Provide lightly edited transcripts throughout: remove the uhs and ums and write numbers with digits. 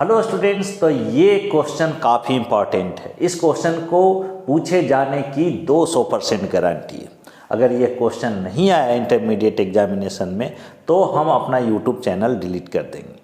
Hello students, तो ये question काफ़ी इंपॉर्टेंट है। इस क्वेश्चन को पूछे जाने की 200% गारंटी है। अगर ये क्वेश्चन नहीं आया इंटरमीडिएट एग्जामिनेशन में तो हम अपना यूट्यूब चैनल डिलीट कर देंगे।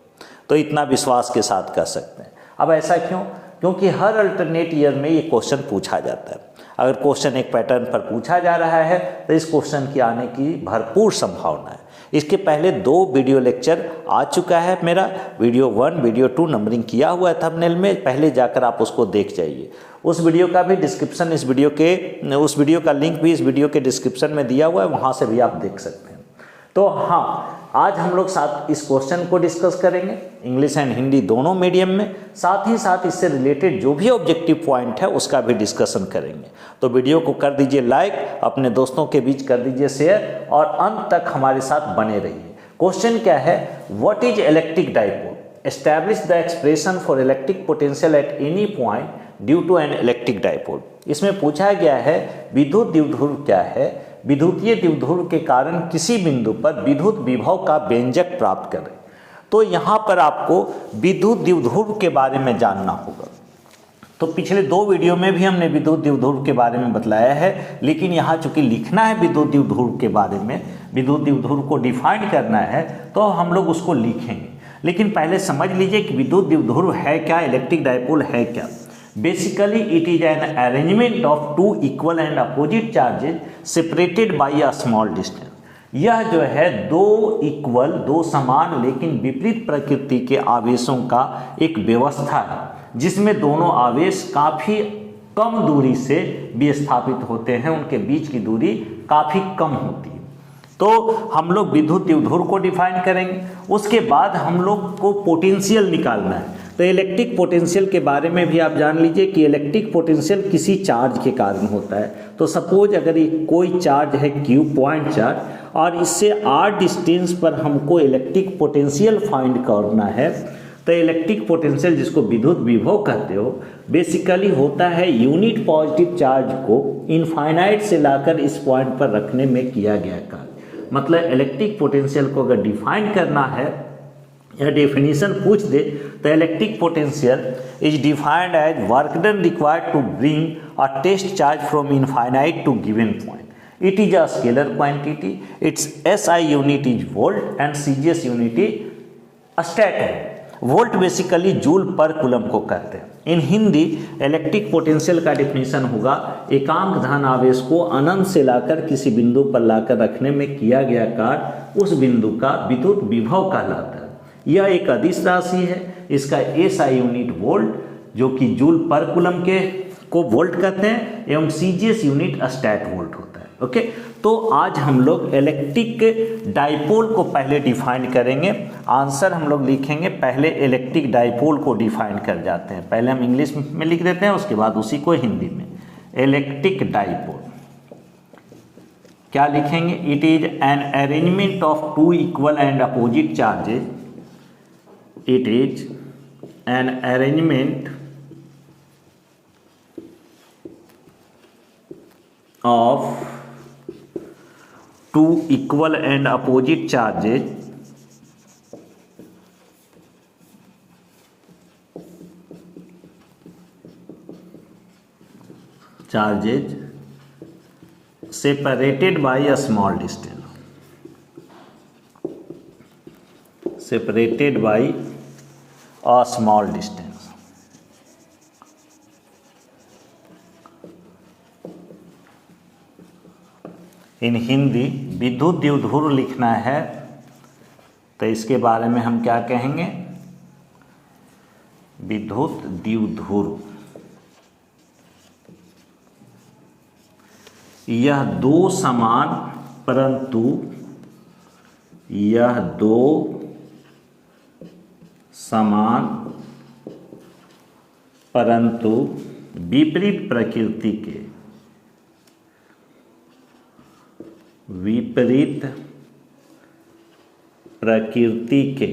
तो इतना विश्वास के साथ कर सकते हैं। अब ऐसा क्यों? क्योंकि हर अल्टरनेट ईयर में ये क्वेश्चन पूछा जाता है। अगर क्वेश्चन एक पैटर्न पर पूछा जा रहा है तो इस क्वेश्चन की आने की भरपूर संभावना है। इसके पहले 2 वीडियो लेक्चर आ चुका है मेरा, वीडियो 1 वीडियो 2 नंबरिंग किया हुआ है थंबनेल में, पहले जाकर आप उसको देख जाइए। उस वीडियो का भी डिस्क्रिप्शन उस वीडियो का लिंक भी इस वीडियो के डिस्क्रिप्शन में दिया हुआ है, वहाँ से भी आप देख सकते हैं। तो हाँ, आज हम लोग साथ इस क्वेश्चन को डिस्कस करेंगे, इंग्लिश एंड हिंदी दोनों मीडियम में। साथ ही साथ इससे रिलेटेड जो भी ऑब्जेक्टिव पॉइंट है उसका भी डिस्कशन करेंगे। तो वीडियो को कर दीजिए लाइक, अपने दोस्तों के बीच कर दीजिए शेयर और अंत तक हमारे साथ बने रहिए। क्वेश्चन क्या है? What is electric dipole? Establish the expression for electric potential at any point due to an electric dipole. इसमें पूछा गया है विद्युत द्विध्रुव क्या है, विद्युतीय द्विध्रुव के कारण किसी बिंदु पर विद्युत विभव का व्यंजक प्राप्त करें। तो यहाँ पर आपको विद्युत द्विध्रुव के बारे में जानना होगा। तो पिछले 2 वीडियो में भी हमने विद्युत द्विध्रुव के बारे में बतलाया है, लेकिन यहाँ चूंकि लिखना है विद्युत द्विध्रुव के बारे में, विद्युत द्विध्रुव को डिफाइन करना है, तो हम लोग उसको लिखेंगे। लेकिन पहले समझ लीजिए कि विद्युत द्विध्रुव है क्या, इलेक्ट्रिक डाइपोल है क्या। Basically, it is an arrangement of 2 equal and opposite charges separated by a small distance. यह जो है 2 समान लेकिन विपरीत प्रकृति के आवेशों का एक व्यवस्था है, जिसमें दोनों आवेश काफ़ी कम दूरी से विस्थापित होते हैं, उनके बीच की दूरी काफ़ी कम होती है। तो हम लोग विद्युत द्विध्रुव को डिफाइन करेंगे। उसके बाद हम लोग को पोटेंशियल निकालना है। तो इलेक्ट्रिक पोटेंशियल के बारे में भी आप जान लीजिए कि इलेक्ट्रिक पोटेंशियल किसी चार्ज के कारण होता है। तो सपोज अगर कोई चार्ज है Q, पॉइंट चार्ज, और इससे r डिस्टेंस पर हमको इलेक्ट्रिक पोटेंशियल फाइंड करना है, तो इलेक्ट्रिक पोटेंशियल जिसको विद्युत विभव कहते हो, बेसिकली होता है यूनिट पॉजिटिव चार्ज को इनफाइनाइट से लाकर इस पॉइंट पर रखने में किया गया कार्य। मतलब इलेक्ट्रिक पोटेंशियल को अगर डिफाइन करना है या डेफिनेशन पूछ दे तो electric potential is defined as work done required to bring a test charge from infinite to given point. It is a scalar quantity, its SI unit is volt and CGS unit is stat है। Volt basically joule per coulomb को कहते हैं। In Hindi electric potential का definition होगा एकांक धन आवेश को अनंत से लाकर किसी बिंदु पर लाकर रखने में किया गया कार्य उस बिंदु का विद्युत विभव कहलाता है। यह एक अदिश राशि है। इसका SI यूनिट वोल्ट, जो कि जूल पर कूलम के को वोल्ट कहते हैं, एवं CGS यूनिट स्टैट वोल्ट होता है। ओके, तो आज हम लोग इलेक्ट्रिक डाइपोल को पहले डिफाइन करेंगे। आंसर हम लोग लिखेंगे, पहले इलेक्ट्रिक डाइपोल को डिफाइन कर जाते हैं। पहले हम इंग्लिश में लिख देते हैं, उसके बाद उसी को हिंदी में। इलेक्ट्रिक डाइपोल क्या लिखेंगे? It is an arrangement of 2 equal and opposite charges. It is an arrangement of 2 equal and opposite charges separated by a small distance. Separated by a small distance. इन हिंदी विद्युत द्विध्रुव लिखना है तो इसके बारे में हम क्या कहेंगे? विद्युत द्विध्रुव यह 2 समान परंतु विपरीत प्रकृति के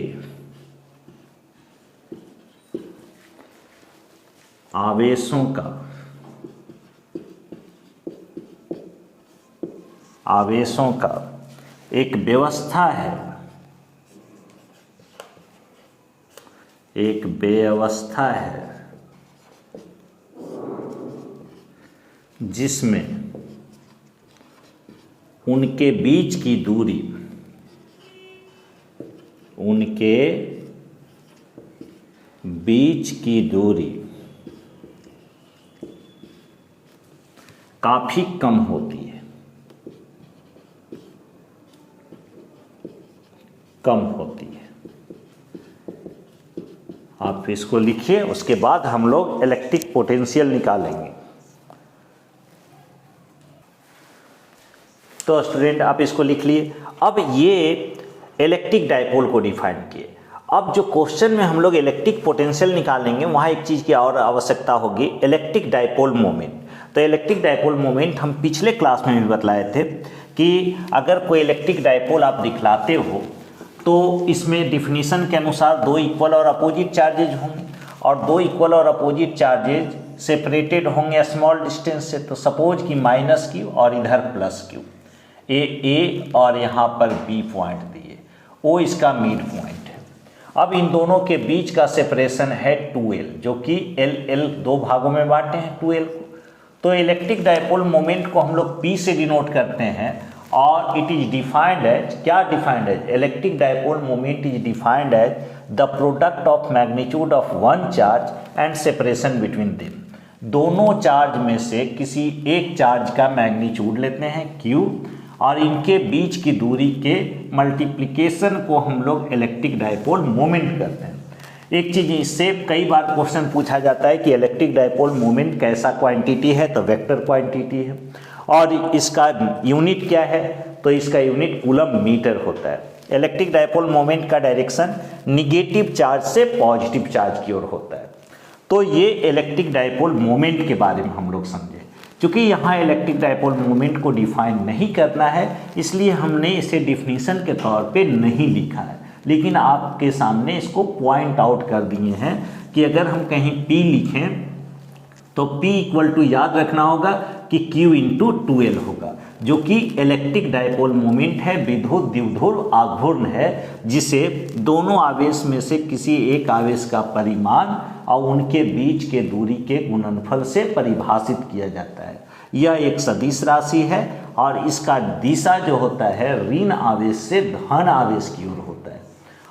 आवेशों का एक व्यवस्था है एक व्यवस्था है जिसमें उनके बीच की दूरी, उनके बीच की दूरी काफी कम होती है, कम होती है। आप इसको लिखिए, उसके बाद हम लोग इलेक्ट्रिक पोटेंशियल निकालेंगे। तो स्टूडेंट आप इसको लिख लिए। अब ये इलेक्ट्रिक डायपोल को डिफाइन किए। अब जो क्वेश्चन में हम लोग इलेक्ट्रिक पोटेंशियल निकालेंगे वहाँ एक चीज़ की और आवश्यकता होगी, इलेक्ट्रिक डायपोल मोमेंट। तो इलेक्ट्रिक डायपोल मोमेंट हम पिछले क्लास में भी बतलाए थे कि अगर कोई इलेक्ट्रिक डायपोल आप दिखलाते हो तो इसमें डिफिनीशन के अनुसार दो इक्वल और अपोजिट चार्जेज होंगे, और दो इक्वल और अपोजिट चार्जेज सेपरेटेड होंगे स्मॉल डिस्टेंस से। तो सपोज कि माइनस क्यू और इधर प्लस क्यू, ए और यहाँ पर बी पॉइंट दिए, ओ इसका मिड पॉइंट है। अब इन दोनों के बीच का सेपरेशन है 2l, जो कि l दो भागों में बांटे हैं 2l को। तो इलेक्ट्रिक डायपोल मोमेंट को हम लोग P से डिनोट करते हैं, और इट इज डिफाइंड एज, क्या defined as, electric dipole moment is defined as the product of magnitude of one charge and separation between them. दोनों चार्ज में से किसी एक चार्ज का मैग्नीट्यूड लेते हैं Q, और इनके बीच की दूरी के मल्टीप्लिकेशन को हम लोग इलेक्ट्रिक डायपोल मोमेंट करते हैं। एक चीज़ इससे कई बार क्वेश्चन पूछा जाता है कि इलेक्ट्रिक डायपोल मोमेंट कैसा क्वांटिटी है, तो वेक्टर क्वांटिटी है, और इसका यूनिट क्या है, तो इसका यूनिट कूलम मीटर होता है। इलेक्ट्रिक डायपोल मोमेंट का डायरेक्शन निगेटिव चार्ज से पॉजिटिव चार्ज की ओर होता है। तो ये इलेक्ट्रिक डायपोल मोमेंट के बारे में हम लोग समझे। क्योंकि यहाँ इलेक्ट्रिक डायपोल मोमेंट को डिफाइन नहीं करना है, इसलिए हमने इसे डिफिनीशन के तौर पे नहीं लिखा है, लेकिन आपके सामने इसको पॉइंट आउट कर दिए हैं कि अगर हम कहीं P लिखें तो P इक्वल टू याद रखना होगा कि Q इंटू 2L होगा, जो कि इलेक्ट्रिक डायपोल मोमेंट है, विद्युत द्विध्रुव आघूर्ण है, जिसे दोनों आवेश में से किसी एक आवेश का परिमाण और उनके बीच के दूरी के गुणनफल से परिभाषित किया जाता है। यह एक सदिश राशि है, और इसका दिशा जो होता है ऋण आवेश से धन आवेश की ओर होता है,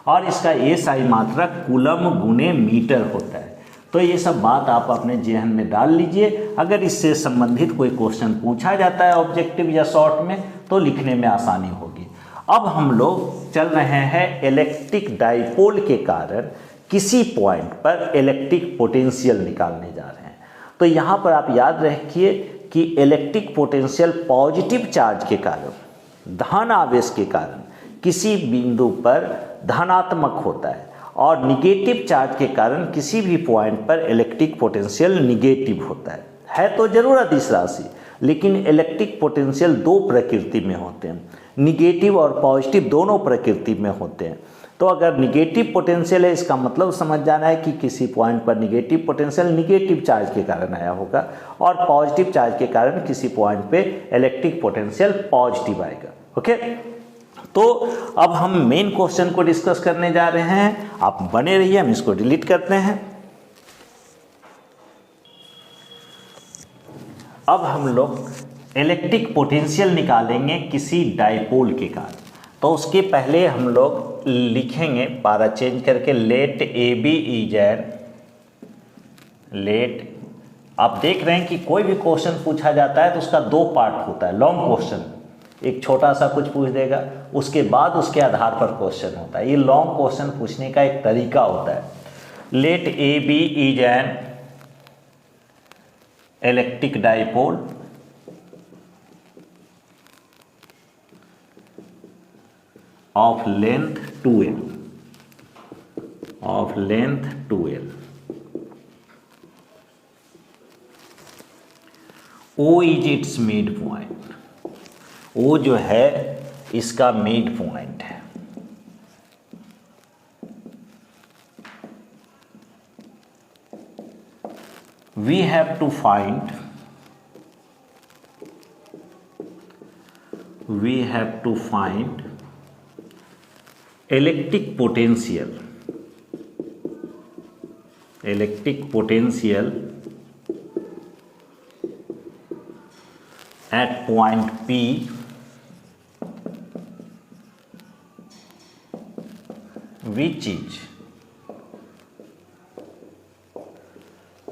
और इसका SI मात्रक कूलम गुने मीटर होता है। तो ये सब बात आप अपने जेहन में डाल लीजिए। अगर इससे संबंधित कोई क्वेश्चन पूछा जाता है ऑब्जेक्टिव या शॉर्ट में, तो लिखने में आसानी होगी। अब हम लोग चल रहे हैं इलेक्ट्रिक डायपोल के कारण किसी पॉइंट पर इलेक्ट्रिक पोटेंशियल निकालने जा रहे हैं। तो यहाँ पर आप याद रखिए कि इलेक्ट्रिक पोटेंशियल पॉजिटिव चार्ज के कारण, धन आवेश के कारण किसी बिंदु पर धनात्मक होता है, और निगेटिव चार्ज के कारण किसी भी पॉइंट पर इलेक्ट्रिक पोटेंशियल निगेटिव होता है तो जरूर अदिश राशि, लेकिन इलेक्ट्रिक पोटेंशियल दो प्रकृति में होते हैं, निगेटिव और पॉजिटिव दोनों प्रकृति में होते हैं। तो अगर निगेटिव पोटेंशियल है, इसका मतलब समझ जाना है कि किसी पॉइंट पर निगेटिव पोटेंशियल निगेटिव चार्ज के कारण आया होगा, और पॉजिटिव चार्ज के कारण किसी पॉइंट पे इलेक्ट्रिक पोटेंशियल पॉजिटिव आएगा। ओके, तो अब हम मेन क्वेश्चन को डिस्कस करने जा रहे हैं। आप बने रहिए, हम इसको डिलीट करते हैं। अब हम लोग इलेक्ट्रिक पोटेंशियल निकालेंगे किसी डायपोल के कारण। तो उसके पहले हम लोग लिखेंगे पारा चेंज करके, let AB is an, let, आप देख रहे हैं कि कोई भी क्वेश्चन पूछा जाता है तो उसका दो पार्ट होता है। लॉन्ग क्वेश्चन एक छोटा सा कुछ पूछ देगा, उसके बाद उसके आधार पर क्वेश्चन होता है। ये लॉन्ग क्वेश्चन पूछने का एक तरीका होता है। Let AB is an electric dipole of length 2l, of length 2l, O is its mid point, O जो है इसका मिड पॉइंट है। We have to find, we have to find electric potential electric potential at point P which is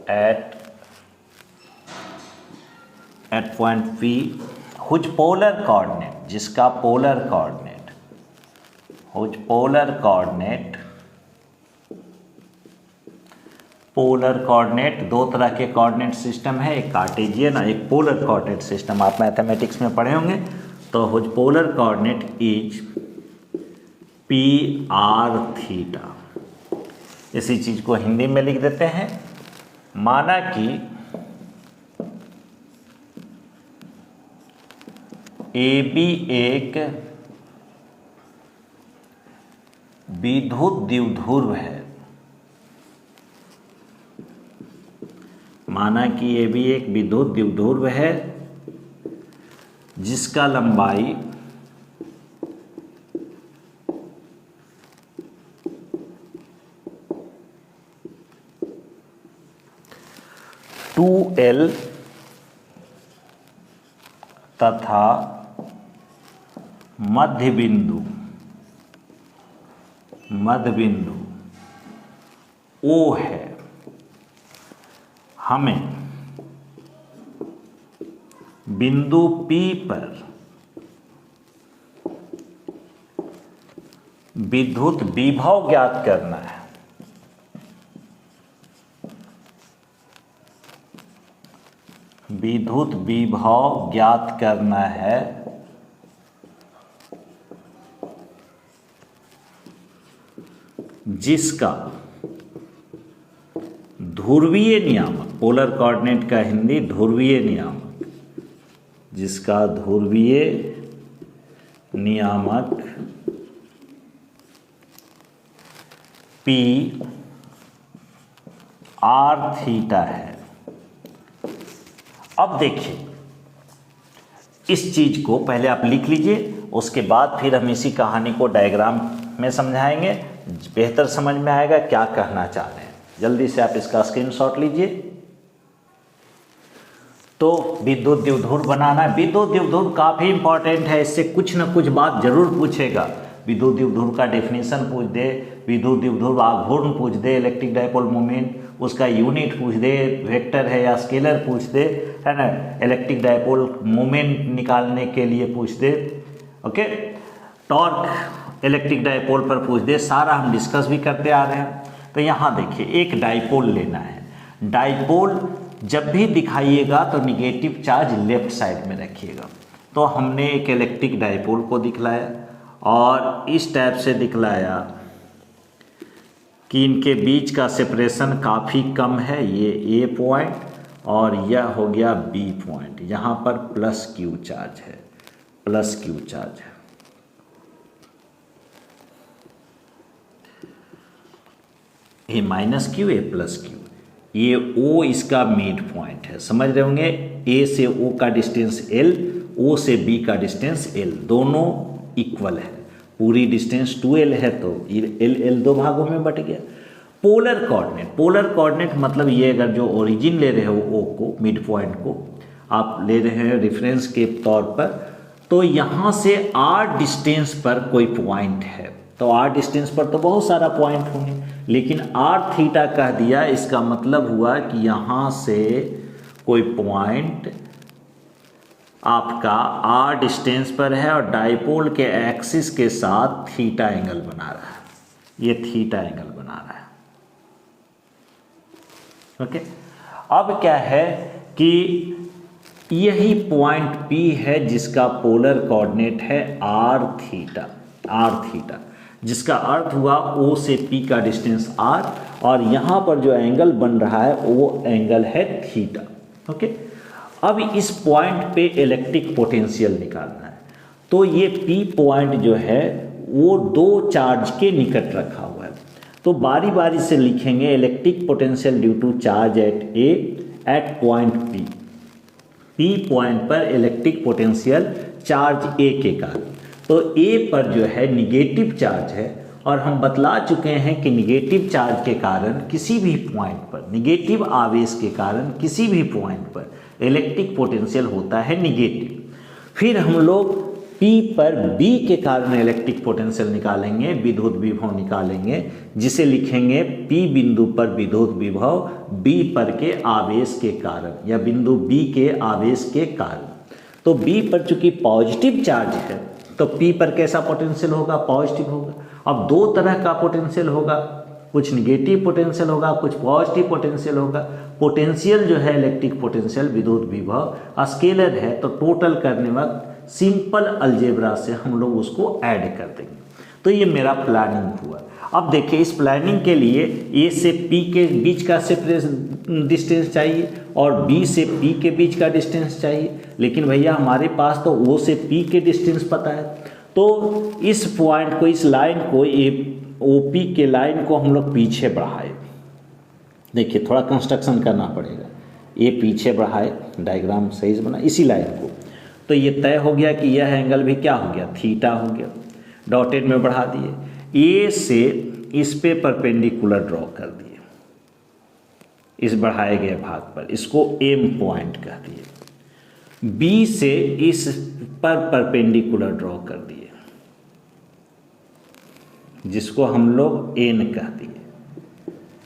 at point P whose polar coordinate, जिसका polar coordinate, polar coordinate दो तरह के coordinate system है, एक Cartesian और एक polar coordinate system. आप mathematics में पढ़े होंगे। तो whose polar coordinate is P R theta. इसी चीज को हिंदी में लिख देते हैं। माना कि ए बी एक विद्युत द्विध्रुव है। माना कि ये भी एक विद्युत द्विध्रुव है जिसका लंबाई टू एल तथा मध्य बिंदु O है। हमें बिंदु P पर विद्युत विभव ज्ञात करना है। विद्युत विभव ज्ञात करना है जिसका ध्रुवीय नियामक, पोलर कोऑर्डिनेट का हिंदी ध्रुवीय नियामक, जिसका ध्रुवीय नियामक P आर थीटा है। अब देखिए, इस चीज को पहले आप लिख लीजिए, उसके बाद फिर हम इसी कहानी को डायग्राम में समझाएंगे, बेहतर समझ में आएगा क्या कहना चाह रहे हैं। जल्दी से आप इसका स्क्रीनशॉट लीजिए। तो विद्युत द्विध्रुव बनाना है। विद्युत द्विध्रुव काफ़ी इंपॉर्टेंट है, इससे कुछ न कुछ बात जरूर पूछेगा। विद्युत द्विध्रुव का डेफिनेशन पूछ दे, विद्युत द्विध्रुव आघूर्ण पूछ दे, इलेक्ट्रिक डाइपोल मोमेंट उसका यूनिट पूछ दे, वेक्टर है या स्केलर पूछ दे, है ना, इलेक्ट्रिक डाइपोल मोमेंट निकालने के लिए पूछ दे, ओके, टॉर्क इलेक्ट्रिक डाइपोल पर पूछ दे, सारा हम डिस्कस भी करते आ रहे हैं। तो यहाँ देखिए, एक डाइपोल लेना है। डाइपोल जब भी दिखाइएगा तो निगेटिव चार्ज लेफ्ट साइड में रखिएगा। तो हमने एक इलेक्ट्रिक डाइपोल को दिखलाया और इस टाइप से दिखलाया कि इनके बीच का सेपरेशन काफ़ी कम है, ये ए पॉइंट और यह हो गया बी पॉइंट। यहाँ पर प्लस क्यू चार्ज है, प्लस क्यू चार्ज है। A minus Q, a plus Q. ये ओ इसका मिड पॉइंट है, समझ रहे होंगे। ए से ओ का डिस्टेंस एल, ओ से बी का डिस्टेंस एल, दोनों इक्वल है। पूरी डिस्टेंस 2l है तो एल दो भागों में बट गया। पोलर कोऑर्डिनेट, पोलर कोऑर्डिनेट मतलब ये, अगर जो ओरिजिन ले रहे हो ओ को, मिड पॉइंट को आप ले रहे हैं रेफरेंस के तौर पर, तो यहाँ से r डिस्टेंस पर कोई पॉइंट है, तो r डिस्टेंस पर तो बहुत सारा पॉइंट होंगे, लेकिन r थीटा कह दिया, इसका मतलब हुआ कि यहाँ से कोई पॉइंट आपका r डिस्टेंस पर है और डाइपोल के एक्सिस के साथ थीटा एंगल बना रहा है, ये थीटा एंगल बना रहा है, ओके। अब क्या है कि यही पॉइंट P है जिसका पोलर कोऑर्डिनेट है r थीटा, जिसका अर्थ हुआ O से P का डिस्टेंस r और यहाँ पर जो एंगल बन रहा है वो एंगल है थीटा, ओके। अब इस पॉइंट पे इलेक्ट्रिक पोटेंशियल निकालना है, तो ये P पॉइंट जो है वो दो चार्ज के निकट रखा हुआ है, तो बारी बारी से लिखेंगे electric potential due to charge at A at point P। P point पर इलेक्ट्रिक पोटेंशियल चार्ज A के कारण, तो A पर जो है निगेटिव चार्ज है और हम बतला चुके हैं कि निगेटिव चार्ज के कारण किसी भी पॉइंट पर, निगेटिव आवेश के कारण किसी भी पॉइंट पर इलेक्ट्रिक पोटेंशियल होता है निगेटिव। फिर हम लोग P पर B के कारण इलेक्ट्रिक पोटेंशियल निकालेंगे, विद्युत विभव निकालेंगे, जिसे लिखेंगे P बिंदु पर विद्युत विभव B पर के आवेश के कारण या बिंदु B के आवेश के कारण। तो B पर चूंकि पॉजिटिव चार्ज है तो P पर कैसा पोटेंशियल होगा, पॉजिटिव होगा। अब दो तरह का पोटेंशियल होगा, कुछ निगेटिव पोटेंशियल होगा, कुछ पॉजिटिव पोटेंशियल होगा। पोटेंशियल जो है इलेक्ट्रिक पोटेंशियल विद्युत विभव स्केलर है, तो टोटल करने वक्त सिंपल अलजेब्रा से हम लोग उसको ऐड कर देंगे। तो ये मेरा प्लानिंग हुआ। अब देखिए इस प्लानिंग के लिए A से P के बीच का डिस्टेंस चाहिए और B से P के बीच का डिस्टेंस चाहिए, लेकिन भैया हमारे पास तो O से P के डिस्टेंस पता है। तो इस पॉइंट को, इस लाइन को, OP के लाइन को हम लोग पीछे बढ़ाए। देखिए थोड़ा कंस्ट्रक्शन करना पड़ेगा। ये पीछे बढ़ाए, डायग्राम सही से बना इसी लाइन को, तो ये तय हो गया कि यह एंगल भी क्या हो गया, थीटा हो गया। डॉटेड में बढ़ा दिए। ए से इस पे परपेंडिकुलर ड्रॉ कर दिए इस बढ़ाए गए भाग पर, इसको एम पॉइंट कह दिए। बी से इस पर परपेंडिकुलर ड्रॉ कर दिए, जिसको हम लोग एन कह दिए,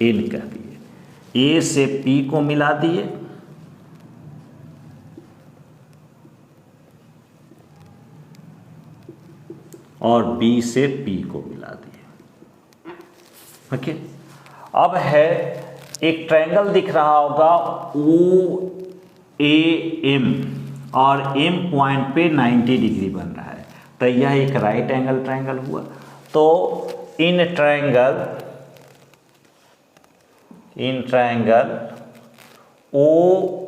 एन कह दिए। ए से पी को मिला दिए और बी से पी को मिला दिए। ओके, अब है एक ट्रायंगल दिख रहा होगा ओ ए एम और एम पॉइंट पे 90 डिग्री बन रहा है, तो यह एक राइट एंगल ट्रायंगल हुआ। तो in triangle O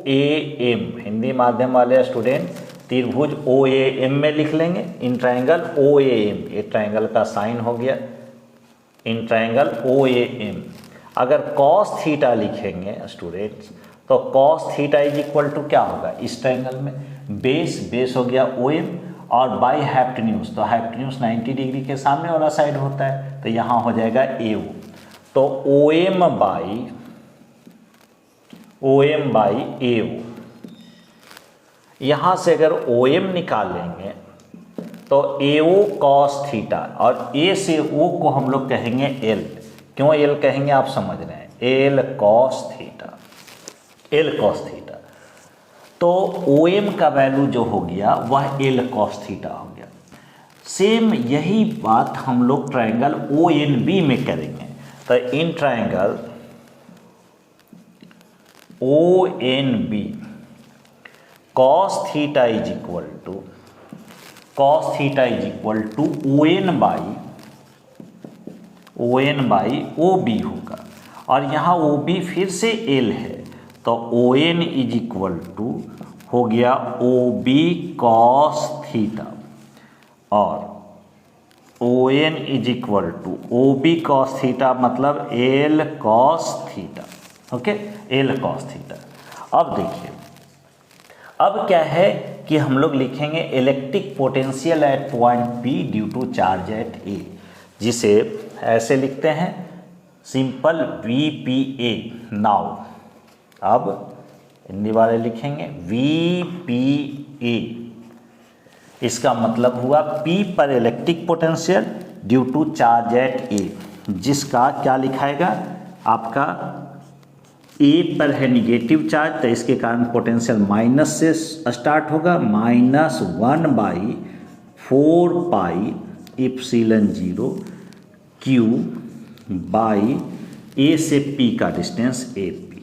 A M, Hindi माध्यम वाले स्टूडेंट त्रिभुज ओ ए एम में लिख लेंगे। In triangle O A M, ये ट्रायंगल का साइन हो गया। In triangle O A M अगर कॉस थीटा लिखेंगे स्टूडेंट्स, तो cos theta is equal to क्या होगा, इस ट्रायंगल में बेस हो गया ओ एम और बाई हाइपोटेन्यूज, तो हाइपोटेन्यूज 90 डिग्री के सामने वाला साइड होता है, तो यहाँ हो जाएगा ए ओ। तो ओ एम बाई ए ओ, यहाँ से अगर ओ एम निकालेंगे तो ए ओ कॉस थीटा, और ए से ओ को हम लोग कहेंगे एल। क्यों एल कहेंगे आप समझ रहे हैं, L cos theta, L cos theta. तो ओ एम का वैल्यू जो हो गया वह एल कॉस थीटा हो गया। सेम यही बात हम लोग ट्रायंगल ओ एन बी में करेंगे। तो in triangle O N B cos theta is equal to O N by O B होगा, और यहाँ ओ बी फिर से एल है, तो O N is equal to हो गया ओ बी कॉस थीटा, और O N is equal to O B cos theta मतलब L cos theta. Okay, L cos theta. अब देखिए, अब क्या है कि हम लोग लिखेंगे electric potential at point P due to charge at A, जिसे ऐसे लिखते हैं सिंपल VPA। नाउ अब हिंदी वाले लिखेंगे VPA, इसका मतलब हुआ P पर electric potential due to charge at A, जिसका क्या लिखाएगा आपका ए पर है निगेटिव चार्ज, तो इसके कारण पोटेंशियल माइनस से स्टार्ट होगा, -1/4 पाई एप्सिलॉन 0 क्यू बाई ए से पी का डिस्टेंस AP।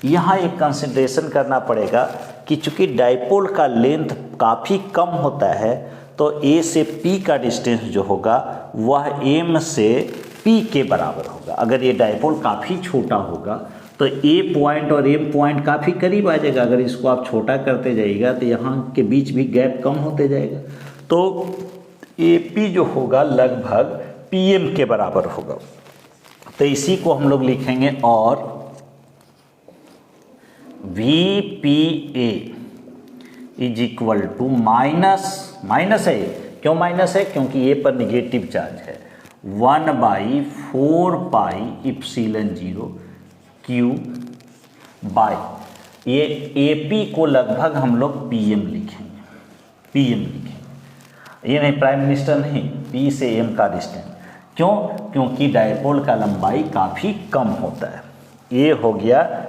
यहाँ एक कंसिडरेशन करना पड़ेगा कि चूंकि डाइपोल का लेंथ काफ़ी कम होता है, तो ए से पी का डिस्टेंस जो होगा वह एम से P के बराबर होगा। अगर ये डाइपोल काफ़ी छोटा होगा तो A पॉइंट और M पॉइंट काफ़ी करीब आ जाएगा। अगर इसको आप छोटा करते जाइएगा तो यहाँ के बीच भी गैप कम होते जाएगा, तो AP जो होगा लगभग PM के बराबर होगा। तो इसी को हम लोग लिखेंगे और VPA is equal to minus है, क्यों माइनस है? क्योंकि ए पर निगेटिव चार्ज है। 1/4πε0 क्यू बाय, ये AP को लगभग हम लोग PM लिखेंगे, PM लिखेंगे, ये नहीं प्राइम मिनिस्टर नहीं, P से M का डिस्टेंस। क्यों? क्योंकि डायपोल का लंबाई काफ़ी कम होता है। ये हो गया।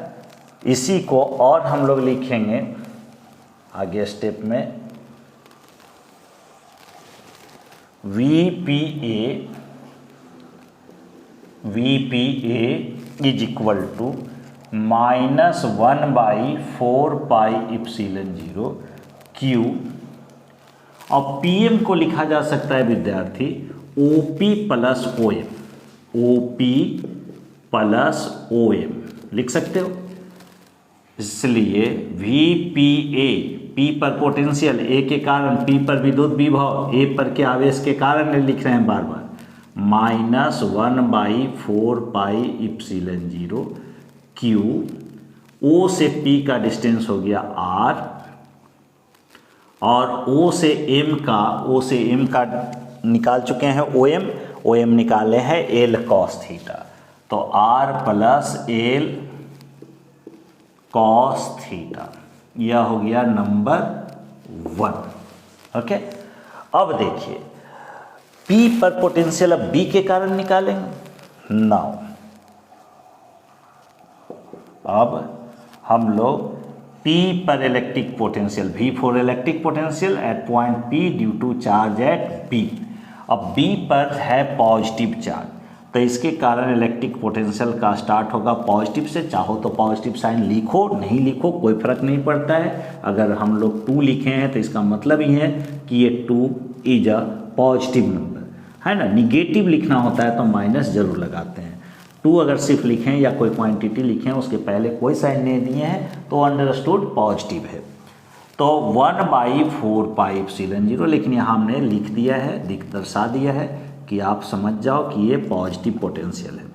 इसी को और हम लोग लिखेंगे आगे स्टेप में, VPA is equal to -1/4πε0 Q, और PM को लिखा जा सकता है विद्यार्थी OP plus OM, OP plus OM लिख सकते हो। इसलिए VPA, P पर पोटेंशियल, A के कारण, P पर विद्युत विभव, A पर के आवेश के कारण लिख रहे हैं बार बार, -1/4πε0 क्यू, O से P का डिस्टेंस हो गया R, और O से M का निकाल चुके हैं OM निकाले हैं L cos थीटा, तो R plus L cos theta, यह हो गया नंबर 1। ओके, अब देखिए P पर पोटेंशियल अब B के कारण निकालेंगे। नाउ अब हम लोग P पर electric potential, V for electric potential at point P due to charge at B। अब B पर है पॉजिटिव चार्ज, तो इसके कारण इलेक्ट्रिक पोटेंशियल का स्टार्ट होगा पॉजिटिव से। चाहो तो पॉजिटिव साइन लिखो, नहीं लिखो कोई फर्क नहीं पड़ता है। अगर हम लोग 2 लिखे हैं तो इसका मतलब ही है कि ये 2 इज अ पॉजिटिव नंबर, है ना। निगेटिव लिखना होता है तो माइनस जरूर लगाते हैं। 2 अगर सिर्फ लिखें या कोई क्वांटिटी लिखें, उसके पहले कोई साइन नहीं दिए हैं तो अंडरस्टूड पॉजिटिव है। तो 1/4πε0, लेकिन यहाँ हमने लिख दिया है, दर्शा दिया है कि आप समझ जाओ कि ये पॉजिटिव पोटेंशियल है।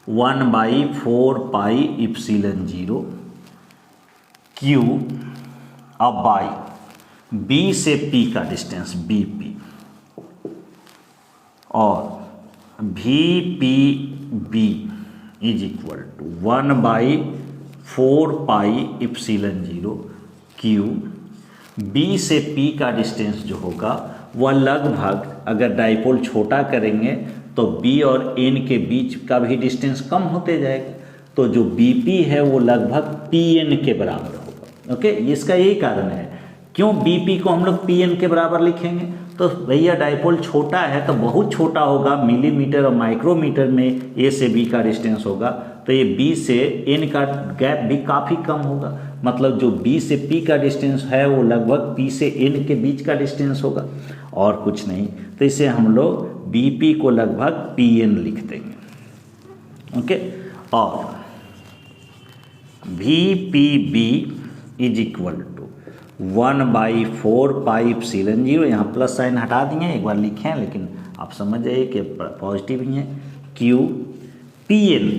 1/4πε0 क्यू, अब बाई B से P का डिस्टेंस BP, और VPB is equal to 1/4πε0 Q, B से P का डिस्टेंस जो होगा वह लगभग, अगर डाइपोल छोटा करेंगे तो B और N के बीच का भी डिस्टेंस कम होते जाएगा, तो जो BP है वो लगभग PN के बराबर होगा। ओके, इसका यही कारण है क्यों BP को हम लोग PN के बराबर लिखेंगे। तो भैया डाइपोल छोटा है तो बहुत छोटा होगा, मिलीमीटर और माइक्रोमीटर में A से B का डिस्टेंस होगा, तो ये B से N का गैप भी काफ़ी कम होगा। मतलब जो B से P का डिस्टेंस है वो लगभग P से N के बीच का डिस्टेंस होगा और कुछ नहीं। तो इसे हम लोग BP को लगभग PN लिख देंगे। ओके, और VPB इज इक्वल टू 1/4πε0, यहाँ प्लस साइन हटा दिए, एक बार लिखें लेकिन आप समझ जाइए कि पॉजिटिव ही है। क्यू, PN,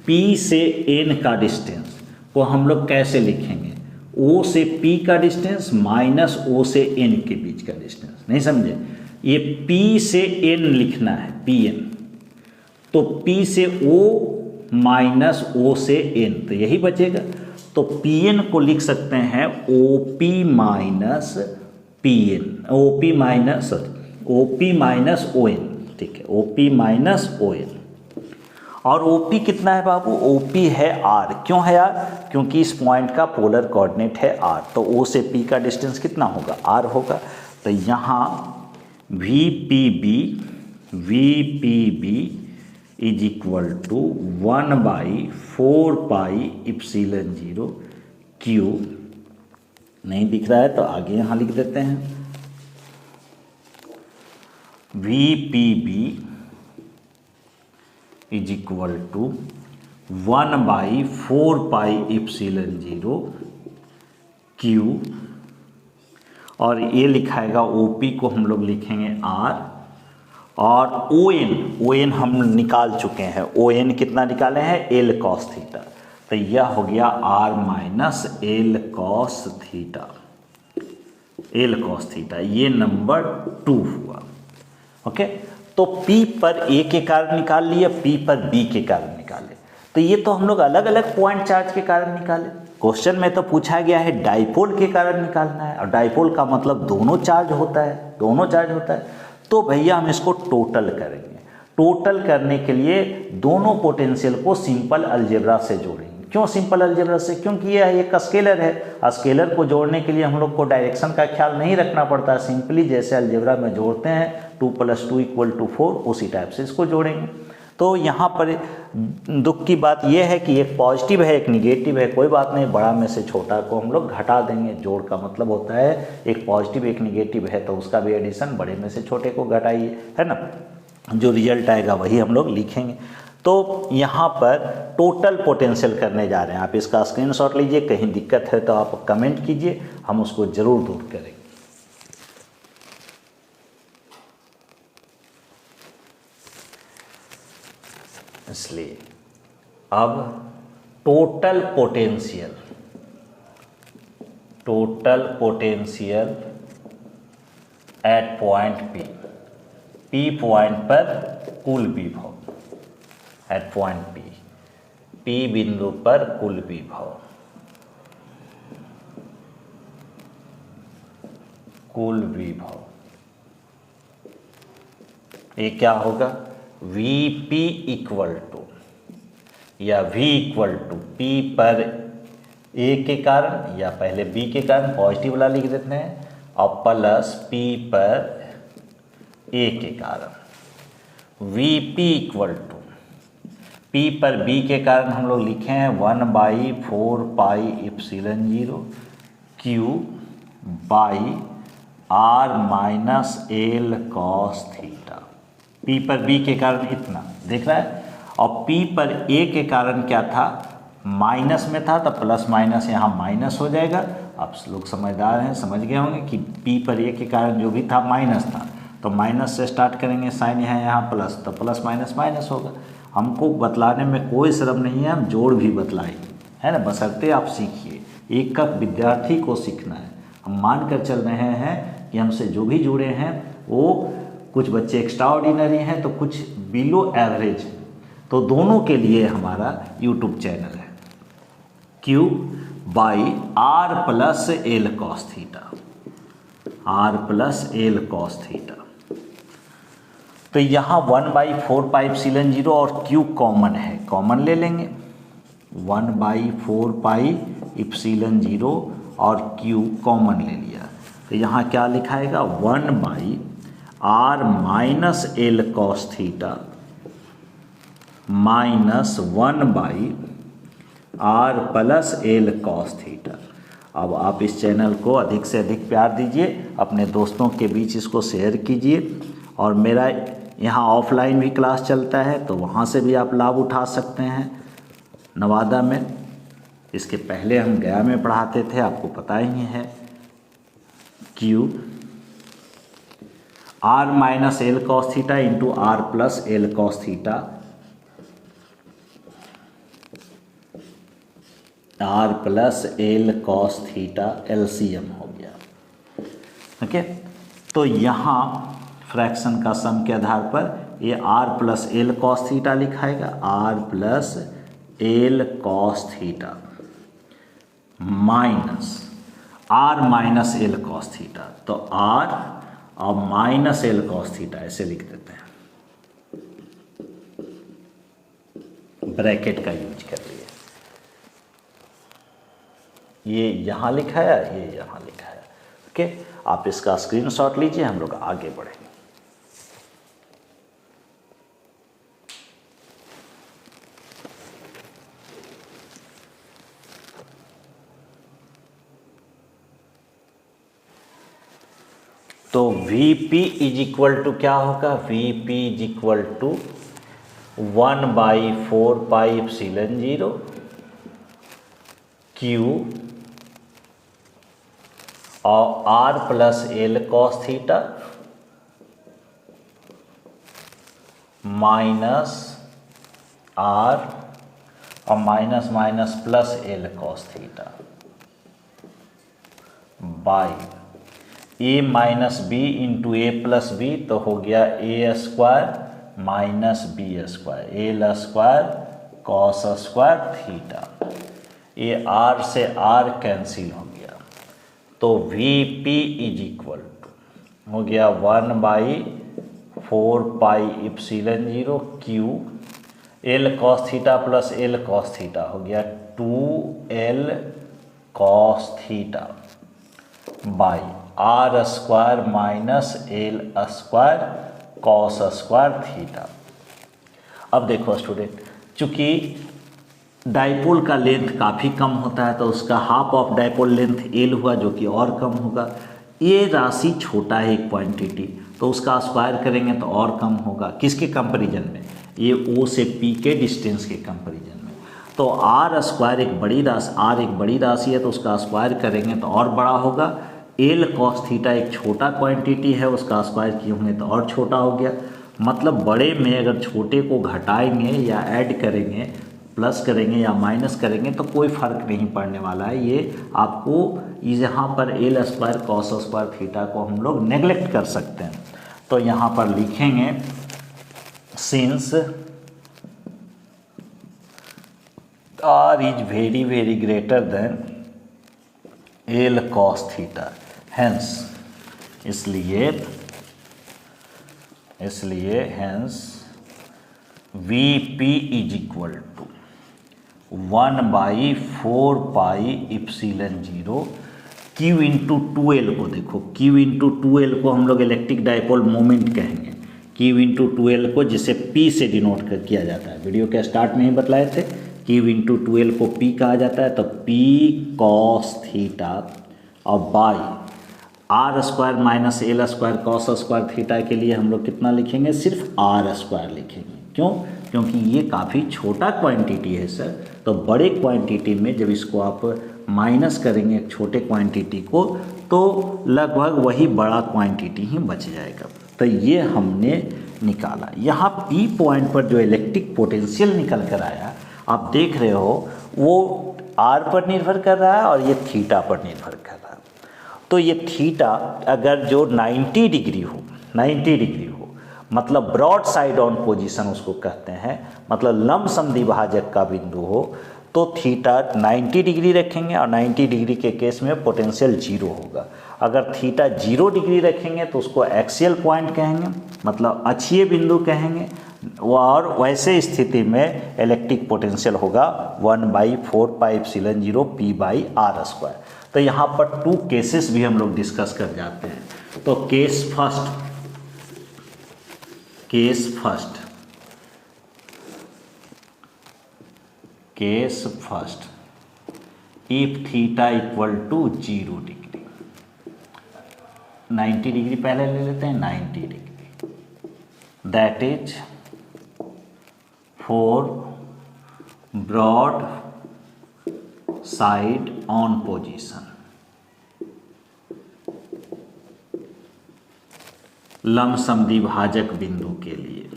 P से N का डिस्टेंस को हम लोग कैसे लिखेंगे? O से P का डिस्टेंस माइनस O से N के बीच का डिस्टेंस, नहीं समझे? ये P से N लिखना है, PN, तो P से O माइनस O से N, तो यही बचेगा। तो PN को लिख सकते हैं OP minus PN, OP minus ON, ठीक है, OP माइनस ON। और OP कितना है बाबू? OP है R। क्यों है R? क्योंकि इस पॉइंट का पोलर कोऑर्डिनेट है R, तो O से P का डिस्टेंस कितना होगा? R होगा। तो यहाँ VPB is equal to 1/4πε0 Q, नहीं दिख रहा है तो आगे यहाँ लिख देते हैं VPB is equal to 1/4πε0 Q, और ये लिखाएगा OP को हम लोग लिखेंगे R, और ON हम निकाल चुके हैं। ON कितना निकाले हैं? L cos थीटा, तो यह हो गया R minus L cos theta. L cos theta, ये नंबर 2 हुआ। ओके, तो P पर A के कारण निकाल लिए, P पर B के कारण निकाले। तो ये तो हम लोग अलग अलग पॉइंट चार्ज के कारण निकाले। क्वेश्चन में तो पूछा गया है डाइपोल के कारण निकालना है, और डाइपोल का मतलब दोनों चार्ज होता है, दोनों चार्ज होता है। तो भैया हम इसको टोटल करेंगे। टोटल करने के लिए दोनों पोटेंशियल को सिंपल अलजेब्रा से जोड़ेंगे। क्यों सिंपल अलजेब्रा से? क्योंकि यह एक स्केलर है। स्केलर को जोड़ने के लिए हम लोग को डायरेक्शन का ख्याल नहीं रखना पड़ता, सिंपली जैसे अलजेब्रा में जोड़ते हैं 2 + 2 = 4, उसी टाइप से इसको जोड़ेंगे। तो यहाँ पर दुख की बात यह है कि एक पॉजिटिव है एक निगेटिव है, कोई बात नहीं, बड़ा में से छोटा को हम लोग घटा देंगे। जोड़ का मतलब होता है एक पॉजिटिव एक निगेटिव है तो उसका भी एडिशन, बड़े में से छोटे को घटाइए, है ना। जो रिजल्ट आएगा वही हम लोग लिखेंगे। तो यहाँ पर टोटल पोटेंशियल करने जा रहे हैं। आप इसका स्क्रीनशॉट लीजिए, कहीं दिक्कत है तो आप कमेंट कीजिए, हम उसको ज़रूर दूर करेंगे। इसलिए अब total potential at point P point पर कुल विभव, एट पॉइंट P बिंदु पर कुल विभव, ये क्या होगा? Vp इक्वल टू, या V इक्वल टू P पर A के कारण या पहले B के कारण पॉजिटिव वाला लिख देते हैं, और प्लस P पर A के कारण। Vp इक्वल टू P पर B के कारण हम लोग लिखे हैं 1/4πε0 Q by R minus L cos theta. P पर B के कारण इतना देख रहा है, और P पर A के कारण क्या था? माइनस में था, तो प्लस माइनस यहाँ माइनस हो जाएगा। आप लोग समझदार हैं, समझ गए होंगे कि P पर A के कारण जो भी था माइनस था, तो माइनस से स्टार्ट करेंगे, साइन है यहाँ प्लस, तो प्लस माइनस माइनस होगा। हमको बतलाने में कोई शर्म नहीं है, हम जोड़ भी बतलाएंगे, है ना, बशर्ते आप सीखिए। एक का विद्यार्थी को सीखना है। हम मान कर चल रहे हैं कि हमसे जो भी जुड़े हैं वो कुछ बच्चे एक्स्ट्रा ऑर्डिनरी हैं तो कुछ बिलो एवरेज हैं, तो दोनों के लिए हमारा यूट्यूब चैनल है Q by R plus L cos theta, R plus L cos theta. तो यहाँ 1/4πε0 और Q कॉमन है, कॉमन ले लेंगे। 1/4πε0 और Q कॉमन ले लिया, तो यहाँ क्या लिखाएगा? 1/R minus L cos theta minus 1/R plus L cos theta. अब आप इस चैनल को अधिक से अधिक प्यार दीजिए, अपने दोस्तों के बीच इसको शेयर कीजिए, और मेरा यहाँ ऑफलाइन भी क्लास चलता है तो वहाँ से भी आप लाभ उठा सकते हैं नवादा में। इसके पहले हम गया में पढ़ाते थे, आपको पता ही है। Q R minus L cos theta into R plus L cos theta, R plus L cos theta LCM हो गया। ओके, तो यहाँ फ्रैक्शन का सम के आधार पर ये R plus L cos theta लिखाएगा, R plus L cos theta minus R minus L cos theta, तो R और माइनस L कॉस थीटा ऐसे लिख देते हैं, ब्रैकेट का यूज कर लिए। ये यहाँ लिखा है, ये यहाँ लिखा है। ओके, आप इसका स्क्रीनशॉट लीजिए, हम लोग आगे बढ़ेंगे। तो Vp इज इक्वल टू क्या होगा? Vp is equal to 1/4πε0 Q और R plus L cos theta minus R और minus minus plus L cos theta by A minus B into A plus B, तो हो गया A square minus B square, L square cos square theta. ये R से R cancel हो गया, तो V P is equal to हो गया 1/4 pi epsilon 0 Q L cos theta plus L cos theta हो गया 2l cos theta by R square minus L square cos square theta. अब देखो स्टूडेंट, चूंकि डाइपोल का लेंथ काफ़ी कम होता है तो उसका half of dipole length L हुआ, जो कि और कम होगा। ये राशि छोटा है एक क्वांटिटी, तो उसका स्क्वायर करेंगे तो और कम होगा। किसके कंपैरिजन में? ये ओ से पी के डिस्टेंस के कंपैरिजन में। तो आर स्क्वायर एक बड़ी राशि, आर एक बड़ी राशि है तो उसका स्क्वायर करेंगे तो और बड़ा होगा। एल कॉस थीटा एक छोटा क्वांटिटी है, उसका स्क्वायर किए होंगे तो और छोटा हो गया। मतलब बड़े में अगर छोटे को घटाएंगे या ऐड करेंगे, प्लस करेंगे या माइनस करेंगे तो कोई फ़र्क नहीं पड़ने वाला है। ये आपको यहाँ पर L square cos square theta को हम लोग नेगलेक्ट कर सकते हैं। तो यहाँ पर लिखेंगे since R is very very greater than L cos theta, hence इसलिए hence V P is equal to 1/4 pi epsilon 0 Q into 2l को देखो, क्यू इंटू 2l को हम लोग इलेक्ट्रिक डाइपोल मोमेंट कहेंगे, क्यू इंटू 2l को जिसे p से डिनोट किया जाता है। वीडियो के स्टार्ट में ही बतलाए थे, क्यू इंटू 2l को p कहा जाता है, तो p कॉस थीटा और by R square minus L square cos square theta के लिए हम लोग कितना लिखेंगे? सिर्फ आर स्क्वायर लिखेंगे। क्यों? क्योंकि ये काफ़ी छोटा क्वांटिटी है सर। तो बड़े क्वांटिटी में जब इसको आप माइनस करेंगे एक छोटे क्वांटिटी को, तो लगभग वही बड़ा क्वांटिटी ही बच जाएगा। तो ये हमने निकाला। यहाँ पी पॉइंट पर जो इलेक्ट्रिक पोटेंशियल निकल कर आया, आप देख रहे हो, वो आर पर निर्भर कर रहा है और ये थीटा पर निर्भर कर रहा है। तो ये थीटा अगर जो 90 डिग्री हो, 90 डिग्री हो, मतलब ब्रॉड साइड ऑन पोजीशन उसको कहते हैं, मतलब लंबसम द्विभाजक का बिंदु हो, तो थीटा 90 डिग्री रखेंगे और 90 डिग्री के केस में पोटेंशियल 0 होगा। अगर थीटा 0 डिग्री रखेंगे तो उसको एक्सियल पॉइंट कहेंगे, मतलब अक्षीय बिंदु कहेंगे, और वैसे स्थिति में इलेक्ट्रिक पोटेंशियल होगा 1/4 pi epsilon 0 p by R square. तो यहाँ पर 2 केसेस भी हम लोग डिस्कस कर जाते हैं। तो case first if theta equal to 0 degree, 90 degree पहले ले लेते हैं, 90 degree, that is for broad side on position, लंबसम द्विभाजक बिंदु के लिए,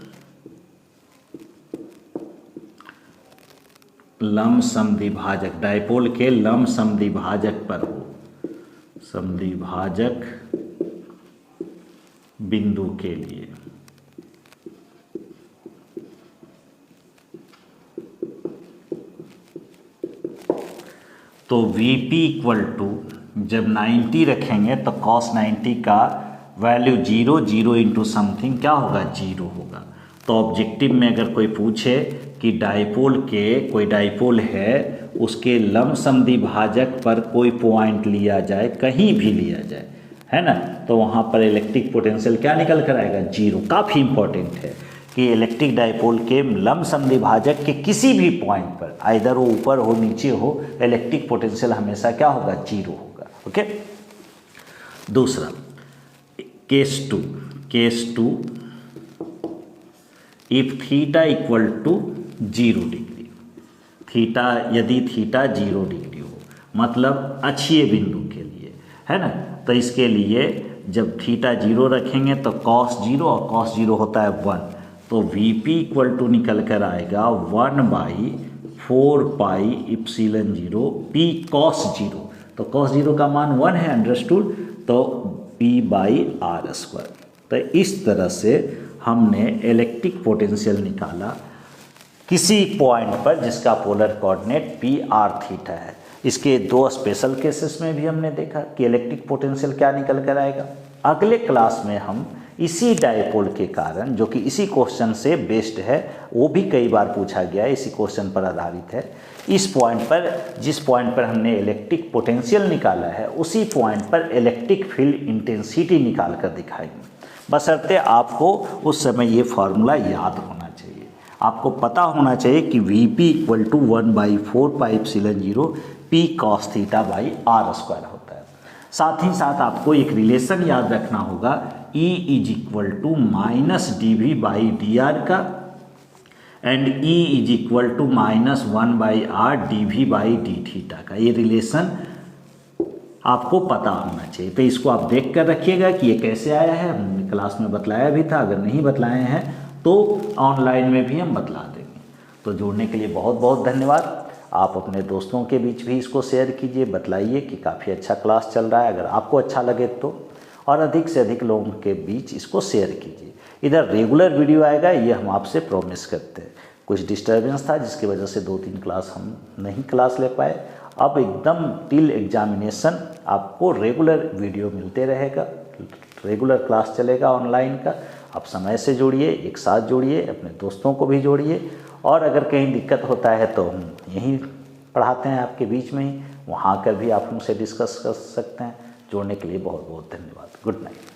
लंबसम द्विभाजक डाइपोल के लंबसम द्विभाजक पर हो, समद्विभाजक बिंदु के लिए। तो Vp इक्वल टू जब 90 रखेंगे तो cos 90 का वैल्यू 0 इंटू समथिंग क्या होगा? 0 होगा। तो ऑब्जेक्टिव में अगर कोई पूछे कि डाइपोल के, कोई डाइपोल है, उसके लंबसम द्विभाजक पर कोई पॉइंट लिया जाए, कहीं भी लिया जाए, है ना, तो वहाँ पर इलेक्ट्रिक पोटेंशियल क्या निकल कर आएगा? 0। काफ़ी इंपॉर्टेंट है कि इलेक्ट्रिक डाइपोल के लंबसम द्विभाजक के किसी भी पॉइंट पर, आइदर वो ऊपर हो नीचे हो, इलेक्ट्रिक पोटेंशियल हमेशा क्या होगा? 0 होगा। ओके। दूसरा case two if theta equal to 0 degree, theta यदि थीटा 0 डिग्री हो, मतलब अक्षीय बिंदु के लिए, है ना, तो इसके लिए जब थीटा 0 रखेंगे तो cos 0, और cos 0 होता है 1, तो Vp इक्वल टू निकल कर आएगा 1/4 पाई इप्सिलन 0 p cos 0। तो cos 0 का मान 1 है, अंडरस्टूड। तो P/r²। तो इस तरह से हमने इलेक्ट्रिक पोटेंशियल निकाला किसी पॉइंट पर जिसका पोलर कोऑर्डिनेट P/r θ है। इसके दो स्पेशल केसेस में भी हमने देखा कि इलेक्ट्रिक पोटेंशियल क्या निकल कर आएगा। अगले क्लास में हम इसी डायपोल के कारण, जो कि इसी क्वेश्चन से बेस्ड है, वो भी कई बार पूछा गया है, इसी क्वेश्चन पर आधारित है, इस पॉइंट पर, जिस पॉइंट पर हमने इलेक्ट्रिक पोटेंशियल निकाला है उसी पॉइंट पर इलेक्ट्रिक फील्ड इंटेंसिटी निकाल कर दिखाएंगे। बशर्ते आपको उस समय ये फार्मूला याद होना चाहिए। आपको पता होना चाहिए कि Vp = 1/4πε0 P cos θ/r² होता है। साथ ही साथ आपको एक रिलेशन याद रखना होगा, E = -dV/dr का एंड E = -1/r dV/dθ का। ये रिलेशन आपको पता होना चाहिए। तो इसको आप देख कर रखिएगा कि ये कैसे आया है। हमने क्लास में बतलाया भी था, अगर नहीं बतलाए हैं तो ऑनलाइन में भी हम बतला देंगे। तो जुड़ने के लिए बहुत बहुत धन्यवाद। आप अपने दोस्तों के बीच भी इसको शेयर कीजिए, बतलाइए कि काफ़ी अच्छा क्लास चल रहा है। अगर आपको अच्छा लगे तो, और अधिक से अधिक लोगों के बीच इसको शेयर कीजिए। इधर रेगुलर वीडियो आएगा, ये हम आपसे प्रॉमिस करते हैं। कुछ डिस्टर्बेंस था जिसकी वजह से 2-3 क्लास हम नहीं क्लास ले पाए। अब एकदम टिल एग्जामिनेशन आपको रेगुलर वीडियो मिलते रहेगा, रेगुलर क्लास चलेगा ऑनलाइन का। आप समय से जुड़िए, एक साथ जुड़िए, अपने दोस्तों को भी जोड़िए। और अगर कहीं दिक्कत होता है तो हम यहीं पढ़ाते हैं आपके बीच में ही, वहाँ कर भी आप हमसे डिस्कस कर सकते हैं। जोड़ने के लिए बहुत बहुत धन्यवाद। Good night.